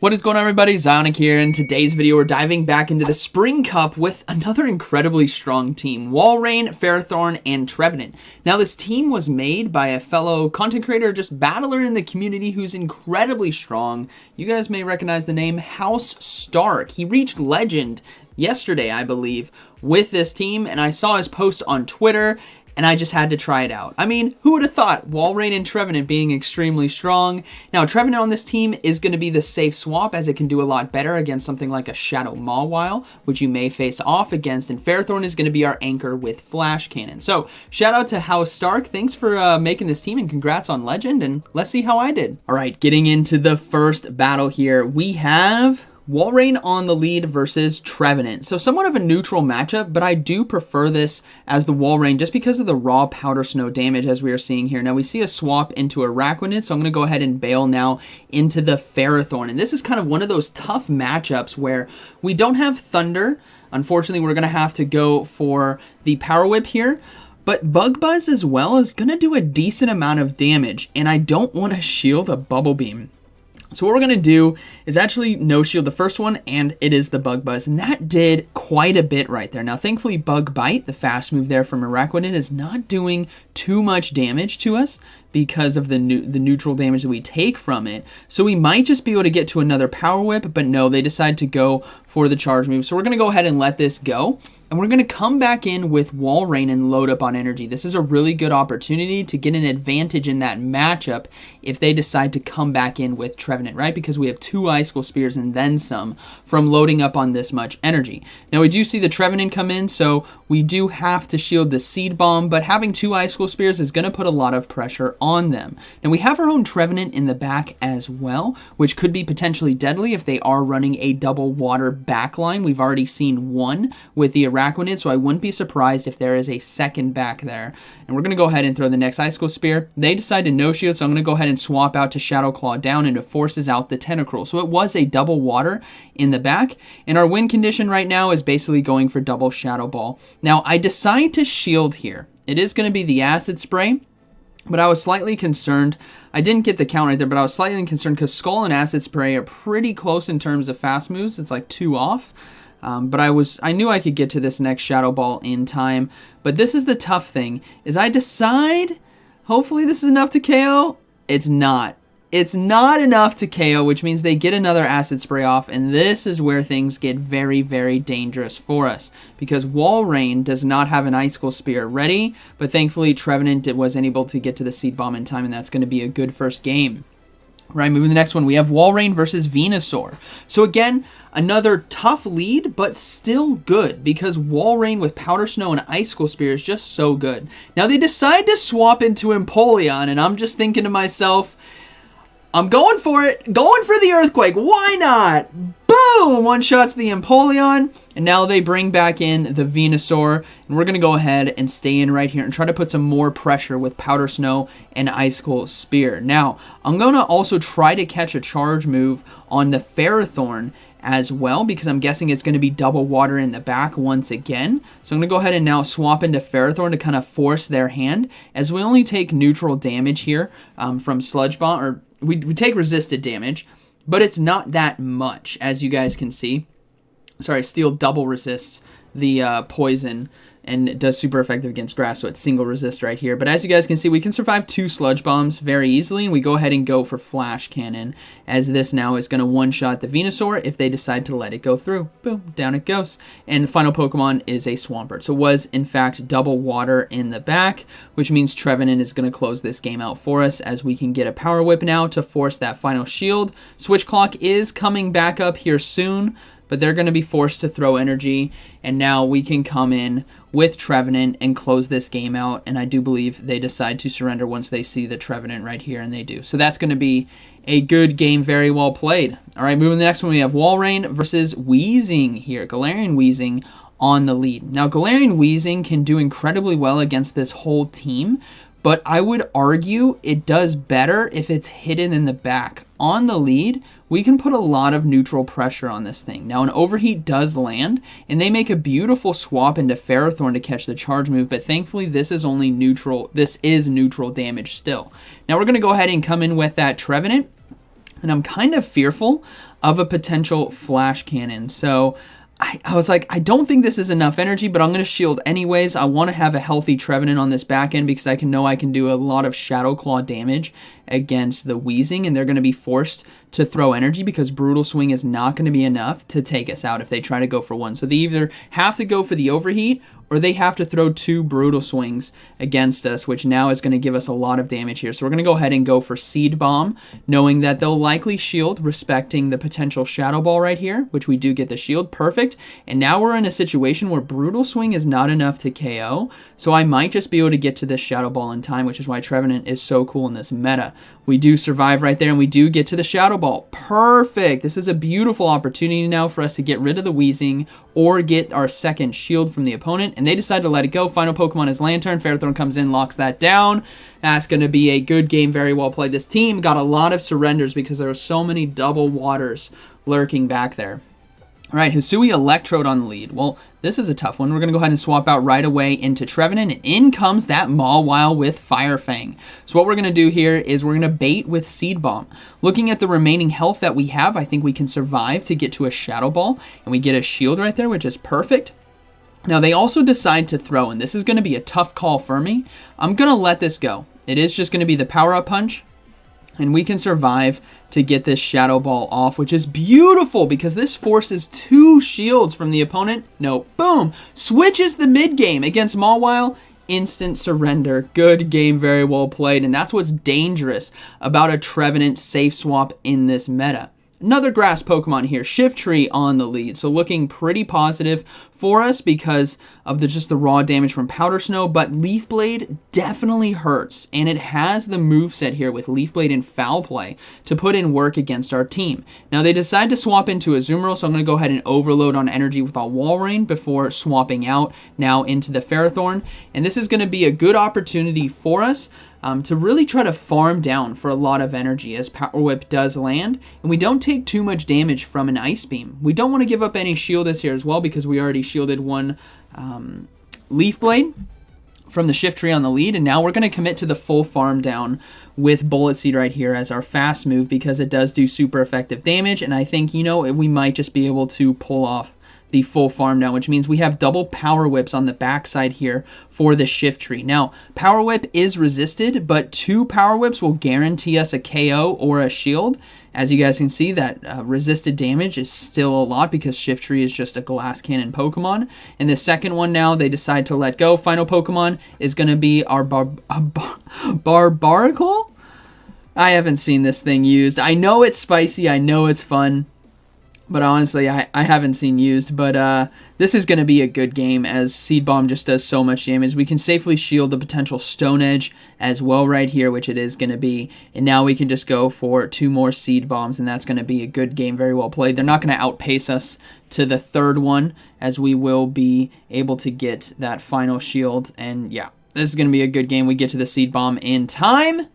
What is going on, everybody? ZyoniK here. In today's video, we're diving back into the Spring Cup with another incredibly strong team, Walrein, Ferrothorn, and Trevenant. Now, this team was made by a fellow content creator, just battler in the community who's incredibly strong. You guys may recognize the name House Stark. He reached legend yesterday, I believe, with this team, and I saw his post on Twitter, and I just had to try it out. I mean, who would have thought Walrein and Trevenant being extremely strong? Now, Trevenant on this team is going to be the safe swap, as it can do a lot better against something like a Shadow Mawile, which you may face off against, and Ferrothorn is going to be our anchor with Flash Cannon. So, shout out to House Stark. Thanks for making this team, and congrats on Legend, and let's see how I did. All right, getting into the first battle here, we have Walrein on the lead versus Trevenant. So somewhat of a neutral matchup, but I do prefer this as the Walrein just because of the raw powder snow damage as we are seeing here. Now we see a swap into Araquanid, so I'm going to go ahead and bail now into the Ferrothorn. And this is kind of one of those tough matchups where we don't have Thunder. Unfortunately, we're going to have to go for the Power Whip here. But Bug Buzz as well is going to do a decent amount of damage, and I don't want to shield a Bubble Beam. So what we're going to do is actually no shield the first one, and it is the Bug Buzz. And that did quite a bit right there. Now, thankfully, Bug Bite, the fast move there from Araquanid, is not doing too much damage to us because of the neutral damage that we take from it. So we might just be able to get to another Power Whip, but no, they decide to go for the charge move. So we're going to go ahead and let this go. And we're going to come back in with Walrein and load up on energy. This is a really good opportunity to get an advantage in that matchup if they decide to come back in with Trevenant, right? Because we have 2 Icicle Spears and then some from loading up on this much energy. Now, we do see the Trevenant come in, so we do have to shield the Seed Bomb, but having 2 Icicle Spears is going to put a lot of pressure on them. Now, we have our own Trevenant in the back as well, which could be potentially deadly if they are running a double water backline. We've already seen one with the Araquanid, so I wouldn't be surprised if there is a second back there. And we're going to go ahead and throw the next Icicle Spear. They decide to no shield, so I'm going to go ahead and swap out to Shadow Claw down, and it forces out the Tentacruel. So it was a double water in the back, and our win condition right now is basically going for double Shadow Ball. Now, I decide to shield here. It is going to be the Acid Spray, but I was slightly concerned. I didn't get the count right there, but I was slightly concerned because Skull and Acid Spray are pretty close in terms of fast moves. It's like 2 off. But I knew I could get to this next Shadow Ball in time. But this is the tough thing, is I decide, hopefully this is enough to KO. It's not. It's not enough to KO, which means they get another Acid Spray off, and this is where things get very, very dangerous for us, because Walrein does not have an Icicle Spear ready, but thankfully Trevenant wasn't able to get to the Seed Bomb in time, and that's going to be a good first game. Right, moving to the next one, we have Walrein versus Venusaur. So again, another tough lead, but still good, because Walrein with Powder Snow and Icicle Spear is just so good. Now they decide to swap into Empoleon, and I'm just thinking to myself, I'm going for it. Going for the Earthquake. Why not? Boom! One-shots the Empoleon. And now they bring back in the Venusaur. And we're going to go ahead and stay in right here and try to put some more pressure with Powder Snow and Icicle Spear. Now, I'm going to also try to catch a charge move on the Ferrothorn as well, because I'm guessing it's going to be double water in the back once again. So I'm going to go ahead and now swap into Ferrothorn to kind of force their hand, as we only take neutral damage here from Sludge Bomb, or we take resisted damage, but it's not that much, as you guys can see. Sorry, Steel double resists the poison, and it does super effective against grass, so it's single resist right here. But as you guys can see, we can survive 2 Sludge Bombs very easily, and we go ahead and go for Flash Cannon, as this now is going to one-shot the Venusaur if they decide to let it go through. Boom, down it goes. And the final Pokemon is a Swampert. So it was, in fact, double water in the back, which means Trevenant is going to close this game out for us, as we can get a Power Whip now to force that final shield. Switch Clock is coming back up here soon, but they're going to be forced to throw energy, and now we can come in with Trevenant and close this game out, and I do believe they decide to surrender once they see the Trevenant right here, and they do. So that's going to be a good game, very well played. All right, moving to the next one, we have Walrein versus Weezing here. Galarian Weezing on the lead. Now, Galarian Weezing can do incredibly well against this whole team, but I would argue it does better if it's hidden in the back. On the lead, we can put a lot of neutral pressure on this thing. Now, an Overheat does land, and they make a beautiful swap into Ferrothorn to catch the charge move, but thankfully this is only neutral. This is neutral damage still. Now, we're going to go ahead and come in with that Trevenant, and I'm kind of fearful of a potential flash cannon. So I was like, I don't think this is enough energy, but I'm going to shield anyways. I want to have a healthy Trevenant on this back end because I can do a lot of Shadow Claw damage against the Weezing, and they're going to be forced to throw energy because Brutal Swing is not going to be enough to take us out if they try to go for one. So they either have to go for the Overheat or they have to throw 2 Brutal Swings against us, which now is going to give us a lot of damage here. So we're going to go ahead and go for Seed Bomb, knowing that they'll likely shield, respecting the potential Shadow Ball right here, which we do get the shield. Perfect. And now we're in a situation where Brutal Swing is not enough to KO, so I might just be able to get to this Shadow Ball in time, which is why Trevenant is so cool in this meta. We do survive right there, and we do get to the Shadow Ball. Perfect. This is a beautiful opportunity now for us to get rid of the Weezing or get our second shield from the opponent, and they decide to let it go. Final Pokemon is Lantern. Ferrothorn comes in, locks that down. That's going to be a good game, very well played. This team got a lot of surrenders because there were so many double waters lurking back there. All right, Hisui Electrode on the lead. Well, this is a tough one. We're going to go ahead and swap out right away into Trevenant, and in comes that Mawile with Fire Fang. So what we're going to do here is we're going to bait with Seed Bomb. Looking at the remaining health that we have, I think we can survive to get to a Shadow Ball, and we get a shield right there, which is perfect. Now, they also decide to throw, and this is going to be a tough call for me. I'm going to let this go. It is just going to be the Power-Up Punch, and we can survive to get this Shadow Ball off, which is beautiful because this forces 2 shields from the opponent. No, boom, switches the mid game against Mawile. Instant surrender. Good game, very well played, and that's what's dangerous about a Trevenant safe swap in this meta. Another grass Pokemon here, Shiftry on the lead. So looking pretty positive for us because of just the raw damage from Powder Snow, but Leaf Blade definitely hurts, and it has the moveset here with Leaf Blade and Foul Play to put in work against our team. Now they decide to swap into Azumarill, so I'm going to go ahead and overload on energy with our Walrein before swapping out now into the Ferrothorn, and this is going to be a good opportunity for us to really try to farm down for a lot of energy as Power Whip does land, and we don't take too much damage from an Ice Beam. We don't want to give up any shield this here as well because we already shielded one Leaf Blade from the Shiftry on the lead, and now we're going to commit to the full farm down with Bullet Seed right here as our fast move because it does do super effective damage, and I think, you know, we might just be able to pull off the full farm down, which means we have double Power Whips on the backside here for the Shiftry. Now, Power Whip is resisted, but 2 Power Whips will guarantee us a KO or a shield. As you guys can see, that resisted damage is still a lot because Shiftry is just a Glass Cannon Pokemon. And the second one now, they decide to let go. Final Pokemon is going to be our Barbaracle? I haven't seen this thing used. I know it's spicy. I know it's fun. But honestly, I haven't seen used. But this is going to be a good game as Seed Bomb just does so much damage. We can safely shield the potential Stone Edge as well right here, which it is going to be. And now we can just go for 2 more Seed Bombs, and that's going to be a good game, very well played. They're not going to outpace us to the third one, as we will be able to get that final shield. And yeah, this is going to be a good game. We get to the Seed Bomb in time.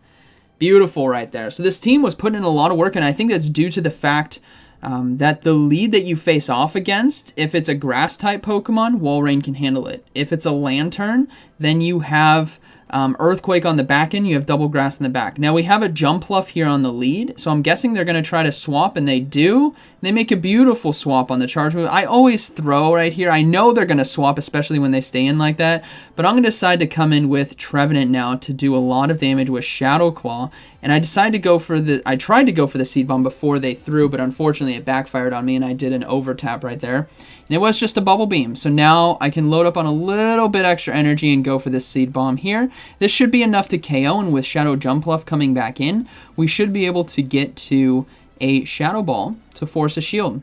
Beautiful right there. So this team was putting in a lot of work, and I think that's due to the fact that the lead that you face off against, if it's a grass-type Pokemon, Walrein can handle it. If it's a Lantern, then you have Earthquake on the back end, you have Double Grass in the back. Now we have a Jumpluff here on the lead, so I'm guessing they're going to try to swap, and they do. They make a beautiful swap on the charge move. I always throw right here. I know they're going to swap, especially when they stay in like that, but I'm going to decide to come in with Trevenant now to do a lot of damage with Shadow Claw, and I tried to go for the Seed Bomb before they threw, but unfortunately it backfired on me, and I did an over tap right there. And it was just a Bubble Beam. So now I can load up on a little bit extra energy and go for this Seed Bomb here. This should be enough to KO, and with Shadow Jumpluff coming back in, we should be able to get to a Shadow Ball to force a shield.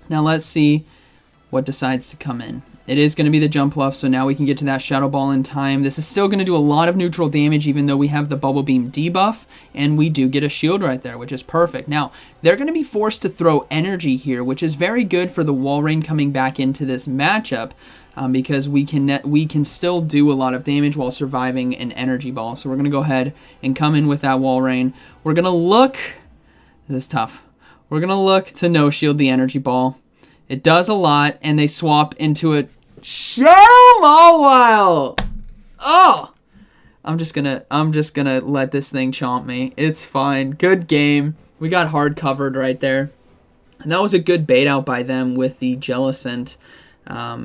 Now let's see what decides to come in. It is going to be the Jumpluff, so now we can get to that Shadow Ball in time. This is still going to do a lot of neutral damage, even though we have the Bubble Beam debuff, and we do get a shield right there, which is perfect. Now, they're going to be forced to throw energy here, which is very good for the Walrein coming back into this matchup, because we can still do a lot of damage while surviving an Energy Ball. So we're going to go ahead and come in with that Walrein. We're going to look... This is tough. We're going to look to no-shield the Energy Ball. It does a lot, and they swap into a Shadow Mawile. Oh, I'm just gonna let this thing chomp me. It's fine. Good game. We got hard covered right there. And that was a good bait out by them with the Jellicent.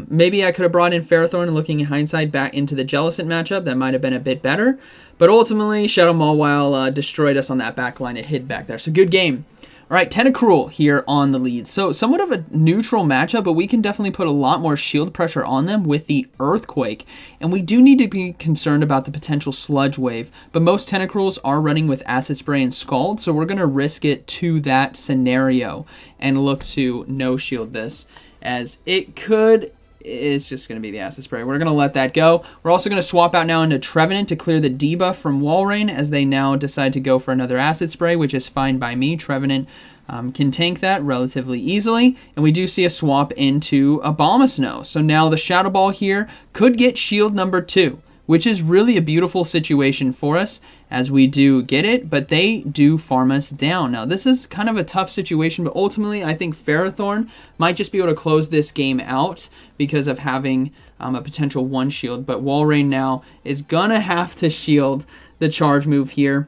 Maybe I could have brought in Ferrothorn and looking in hindsight back into the Jellicent matchup. That might have been a bit better. But ultimately, Shadow Mawile destroyed us on that back line. It hid back there. So good game. All right, Tentacruel here on the lead. So somewhat of a neutral matchup, but we can definitely put a lot more shield pressure on them with the Earthquake. And we do need to be concerned about the potential Sludge Wave. But most Tentacruels are running with Acid Spray and Scald, so we're going to risk it to that scenario and look to no-shield this, as it could... It's just going to be the Acid Spray. We're going to let that go. We're also going to swap out now into Trevenant to clear the debuff from Walrein, as they now decide to go for another Acid Spray, which is fine by me. Trevenant can tank that relatively easily. And we do see a swap into Abomasnow. So now the Shadow Ball here could get shield number 2, which is really a beautiful situation for us as we do get it, but they do farm us down. Now, this is kind of a tough situation, but ultimately, I think Ferrothorn might just be able to close this game out because of having a potential 1 shield, but Walrein now is gonna have to shield the charge move here.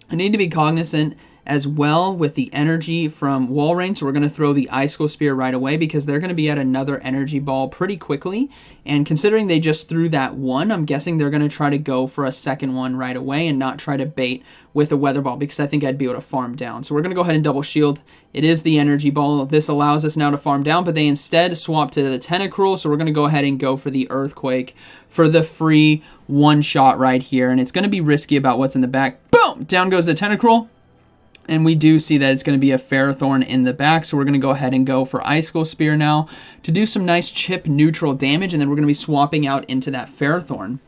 I need to be cognizant as well with the energy from Walrein, so we're going to throw the Icicle Spear right away because they're going to be at another energy ball pretty quickly, and considering they just threw that one, I'm guessing they're going to try to go for a second one right away and not try to bait with a Weather Ball because I think I'd be able to farm down. So we're going to go ahead and double shield. It is the energy ball. This allows us now to farm down, but they instead swap to the Tentacruel, so we're going to go ahead and go for the Earthquake for the free one shot right here, and it's going to be risky about what's in the back. Boom! Down goes the Tentacruel. And we do see that it's going to be a Ferrothorn in the back, so we're going to go ahead and go for Icicle Spear now to do some nice chip neutral damage, and then we're going to be swapping out into that Ferrothorn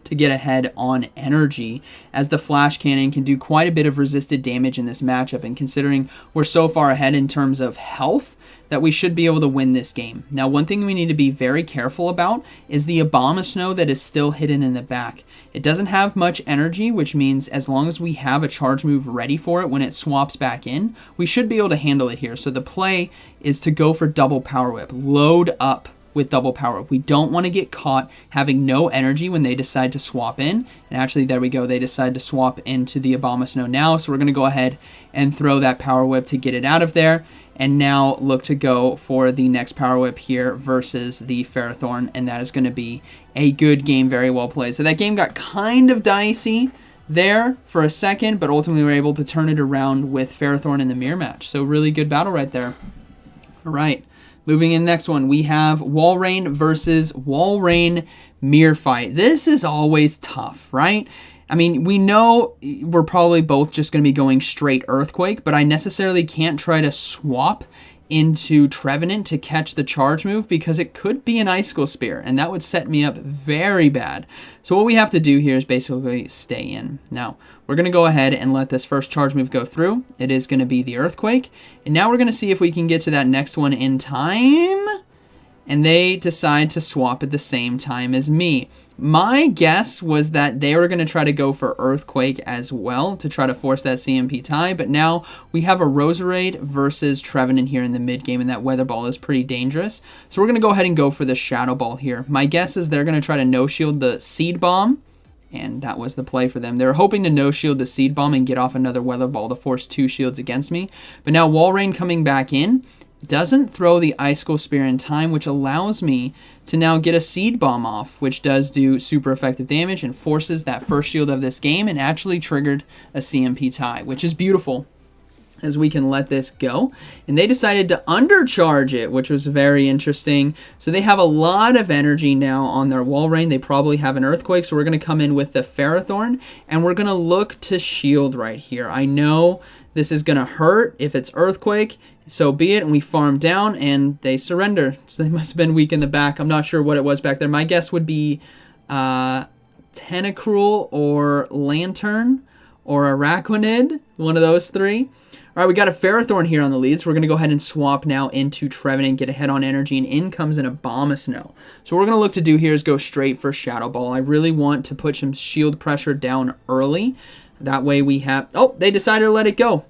to get ahead on energy, as the Flash Cannon can do quite a bit of resisted damage in this matchup, and considering we're so far ahead in terms of health, that we should be able to win this game. Now, one thing we need to be very careful about is the Abomasnow that is still hidden in the back. It doesn't have much energy, which means as long as we have a charge move ready for it when it swaps back in, we should be able to handle it here. So the play is to go for double Power Whip. Load up with double Power Whip. We don't want to get caught having no energy when they decide to swap in. And actually, there we go. They decide to swap into the Abomasnow now. So we're going to go ahead and throw that Power Whip to get it out of there. And now look to go for the next Power Whip here versus the Ferrothorn. And that is going to be a good game, very well played. So that game got kind of dicey there for a second, but ultimately we were able to turn it around with Ferrothorn in the mirror match. So really good battle right there. All right, moving in next one, we have Walrein versus Walrein mirror fight. This is always tough, right? I mean, we know we're probably both just going to be going straight Earthquake, but I necessarily can't try to swap into Trevenant to catch the charge move because it could be an Icicle Spear, and that would set me up very bad. So what we have to do here is basically stay in. Now, we're going to go ahead and let this first charge move go through. It is going to be the Earthquake, and now we're going to see if we can get to that next one in time. And they decide to swap at the same time as me. My guess was that they were going to try to go for Earthquake as well to try to force that CMP tie, but now we have a Roserade versus Trevenant here in the mid game, and that Weather Ball is pretty dangerous. So we're going to go ahead and go for the Shadow Ball here. My guess is they're going to try to no-shield the Seed Bomb, and that was the play for them. They were hoping to no-shield the Seed Bomb and get off another Weather Ball to force 2 shields against me, but now Walrein coming back in doesn't throw the Icicle Spear in time, which allows me to now get a Seed Bomb off, which does do super effective damage and forces that first shield of this game and actually triggered a CMP tie, which is beautiful as we can let this go. And they decided to undercharge it, which was very interesting. So they have a lot of energy now on their Walrein. They probably have an Earthquake, so we're going to come in with the Ferrothorn, and we're going to look to shield right here. I know this is going to hurt if it's Earthquake, so be it, and we farm down, and they surrender. So they must have been weak in the back. I'm not sure what it was back there. My guess would be Tentacruel or Lantern or Araquanid, one of those 3. All right, we got a Ferrothorn here on the lead, so we're going to go ahead and swap now into Trevenant, get ahead on energy, and in comes an Abomasnow. So what we're going to look to do here is go straight for Shadow Ball. I really want to put some shield pressure down early. That way we have... Oh, they decided to let it go.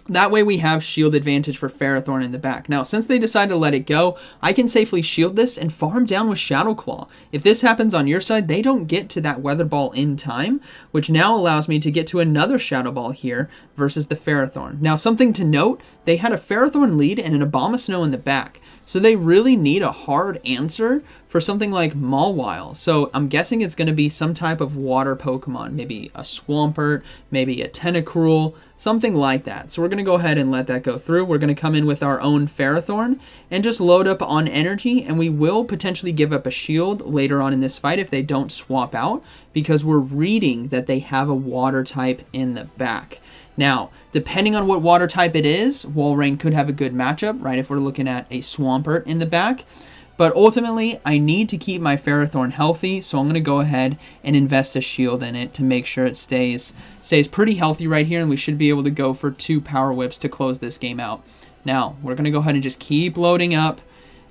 That way we have shield advantage for Ferrothorn in the back. Now, since they decided to let it go, I can safely shield this and farm down with Shadow Claw. If this happens on your side, they don't get to that Weather Ball in time, which now allows me to get to another Shadow Ball here versus the Ferrothorn. Now, something to note, they had a Ferrothorn lead and an Abomasnow in the back. So they really need a hard answer for something like Mawile. So I'm guessing it's going to be some type of water Pokemon. Maybe a Swampert, maybe a Tentacruel, something like that. So we're going to go ahead and let that go through. We're going to come in with our own Ferrothorn and just load up on energy. And we will potentially give up a shield later on in this fight if they don't swap out, because we're reading that they have a water type in the back. Now, depending on what water type it is, Walrein could have a good matchup, right, if we're looking at a Swampert in the back. But ultimately, I need to keep my Ferrothorn healthy, so I'm going to go ahead and invest a shield in it to make sure it stays pretty healthy right here, and we should be able to go for 2 Power Whips to close this game out. Now, we're going to go ahead and just keep loading up.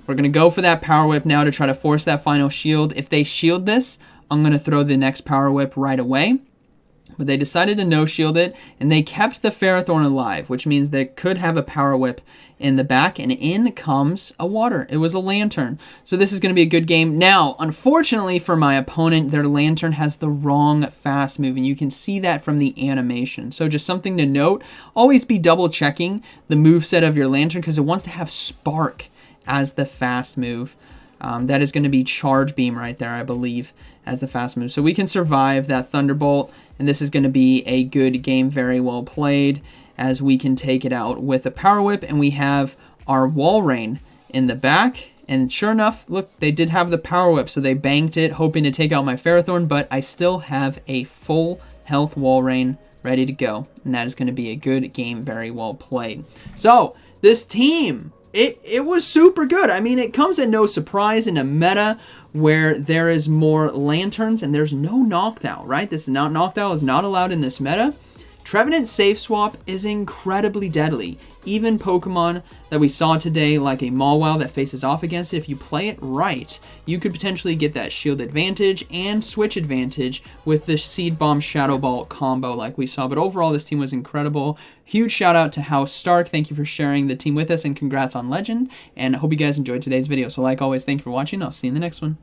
We're going to go for that Power Whip now to try to force that final shield. If they shield this, I'm going to throw the next Power Whip right away. But they decided to no-shield it, and they kept the Ferrothorn alive, which means they could have a Power Whip in the back, and in comes a water. It was a Lantern. So this is going to be a good game. Now, unfortunately for my opponent, their Lantern has the wrong fast move, and you can see that from the animation. So just something to note, always be double-checking the moveset of your Lantern, because it wants to have Spark as the fast move. That is going to be Charge Beam right there, I believe, as the fast move. So we can survive that Thunderbolt, and this is going to be a good game, very well played, as we can take it out with a Power Whip, and we have our Walrein in the back. And sure enough, look, they did have the Power Whip, so they banked it, hoping to take out my Ferrothorn, but I still have a full health Walrein ready to go, and that is going to be a good game, very well played. So, this team, it was super good. I mean, it comes at no surprise in a meta where there is more Lanterns and there's no Noctowl, right? Noctowl is not allowed in this meta. Trevenant Safe Swap is incredibly deadly. Even Pokemon that we saw today, like a Mawile that faces off against it, if you play it right, you could potentially get that shield advantage and switch advantage with the Seed Bomb Shadow Ball combo like we saw. But overall, this team was incredible. Huge shout out to House Stark. Thank you for sharing the team with us, and congrats on Legend. And I hope you guys enjoyed today's video. So like always, thank you for watching. I'll see you in the next one.